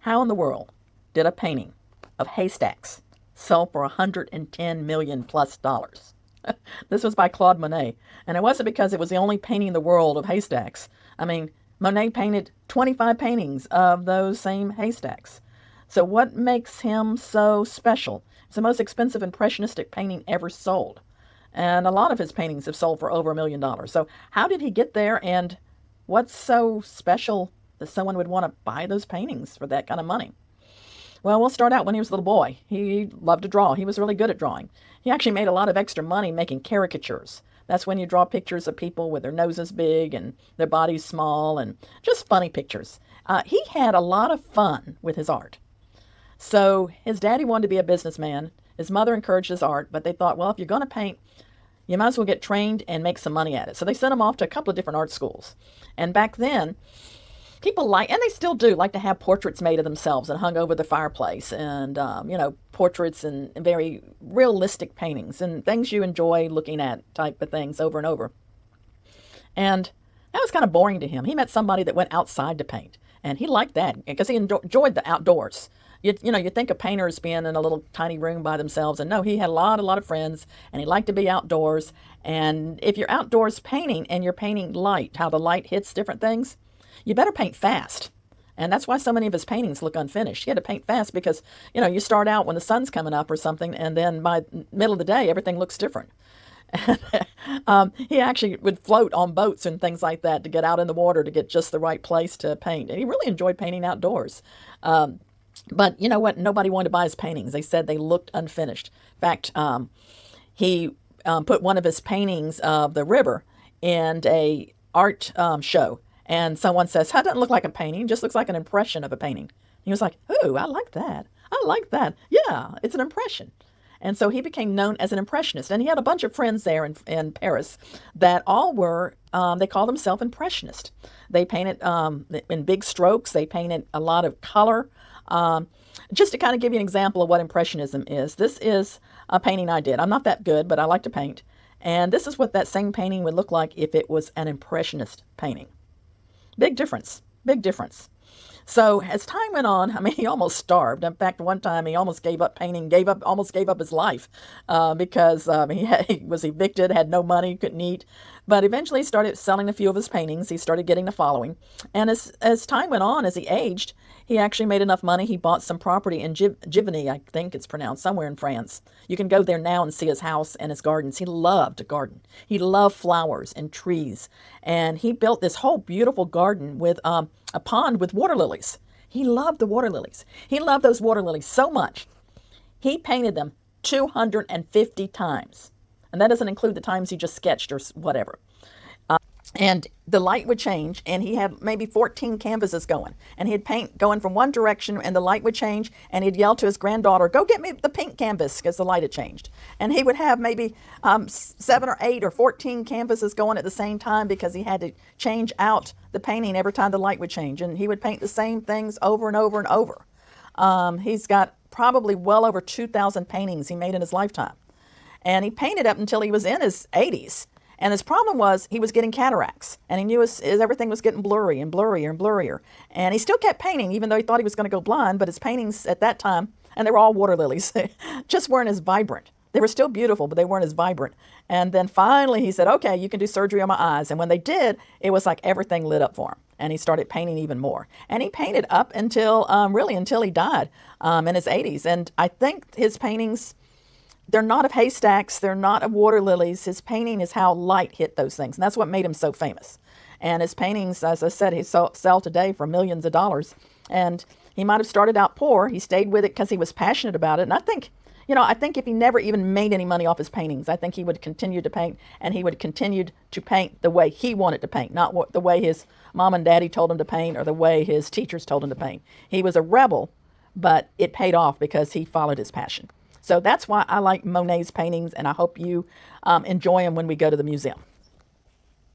How in the world did a painting of haystacks sell for $110 million plus dollars? This was by Claude Monet, and it wasn't because it was the only painting in the world of haystacks. I mean, Monet painted 25 paintings of those same haystacks. So what makes him so special? It's the most expensive impressionistic painting ever sold. And a lot of his paintings have sold for over $1 million. So how did he get there, and what's so special that someone would want to buy those paintings for that kind of money? Well, we'll start out when he was a little boy. He loved to draw. He was really good at drawing. He actually made a lot of extra money making caricatures. That's when you draw pictures of people with their noses big and their bodies small and just funny pictures. He had a lot of fun with his art. So his daddy wanted to be a businessman. His mother encouraged his art, but they thought, well, if you're going to paint, you might as well get trained and make some money at it. So they sent him off to a couple of different art schools. And back then, people like, and they still do, like to have portraits made of themselves and hung over the fireplace, and portraits and very realistic paintings and things you enjoy looking at type of things over and over. And that was kind of boring to him. He met somebody that went outside to paint, and he liked that because he enjoyed the outdoors. You think of painters being in a little tiny room by themselves, and no, he had a lot of friends, and he liked to be outdoors. And if you're outdoors painting and you're painting light, how the light hits different things, you better paint fast. And that's why so many of his paintings look unfinished. He had to paint fast because, you start out when the sun's coming up or something, and then by the middle of the day, everything looks different. He actually would float on boats and things like that to get out in the water to get just the right place to paint. And he really enjoyed painting outdoors. But you know what? Nobody wanted to buy his paintings. They said they looked unfinished. In fact, he put one of his paintings of the river in a art show. And someone says, that doesn't look like a painting. It just looks like an impression of a painting. He was like, ooh, I like that. I like that. Yeah, it's an impression. And so he became known as an impressionist. And he had a bunch of friends there in Paris that all were, they called themselves impressionists. They painted in big strokes. They painted a lot of color. Just to kind of give you an example of what impressionism is, this is a painting I did. I'm not that good, but I like to paint. And this is what that same painting would look like if it was an impressionist painting. Big difference, big difference. So as time went on, I mean, he almost starved. In fact, one time he almost gave up painting, almost gave up his life because he was evicted, had no money, couldn't eat. But eventually he started selling a few of his paintings. He started getting a following. And as time went on, as he aged, he actually made enough money. He bought some property in Giverny, I think it's pronounced, somewhere in France. You can go there now and see his house and his gardens. He loved to garden. He loved flowers and trees. And he built this whole beautiful garden with a pond with water lilies. He loved the water lilies. He loved those water lilies so much. He painted them 250 times. And that doesn't include the times he just sketched or whatever. And the light would change, and he had maybe 14 canvases going. And he'd paint going from one direction, and the light would change, and he'd yell to his granddaughter, go get me the pink canvas, because the light had changed. And he would have maybe 7 or 8 or 14 canvases going at the same time because he had to change out the painting every time the light would change. And he would paint the same things over and over and over. He's got probably well over 2,000 paintings he made in his lifetime. And he painted up until he was in his 80s. And his problem was he was getting cataracts, and he knew everything was getting blurry and blurrier and blurrier. And he still kept painting, even though he thought he was going to go blind, but his paintings at that time, and they were all water lilies, just weren't as vibrant. They were still beautiful, but they weren't as vibrant. And then finally he said, okay, you can do surgery on my eyes. And when they did, it was like everything lit up for him. And he started painting even more. And he painted up until he died in his 80s. And I think his paintings, they're not of haystacks. They're not of water lilies. His painting is how light hit those things. And that's what made him so famous. And his paintings, as I said, he sell today for millions of dollars. And he might have started out poor. He stayed with it because he was passionate about it. And I think if he never even made any money off his paintings, I think he would continue to paint, and he would continue to paint the way he wanted to paint, not the way his mom and daddy told him to paint or the way his teachers told him to paint. He was a rebel, but it paid off because he followed his passion. So that's why I like Monet's paintings, and I hope you enjoy them when we go to the museum.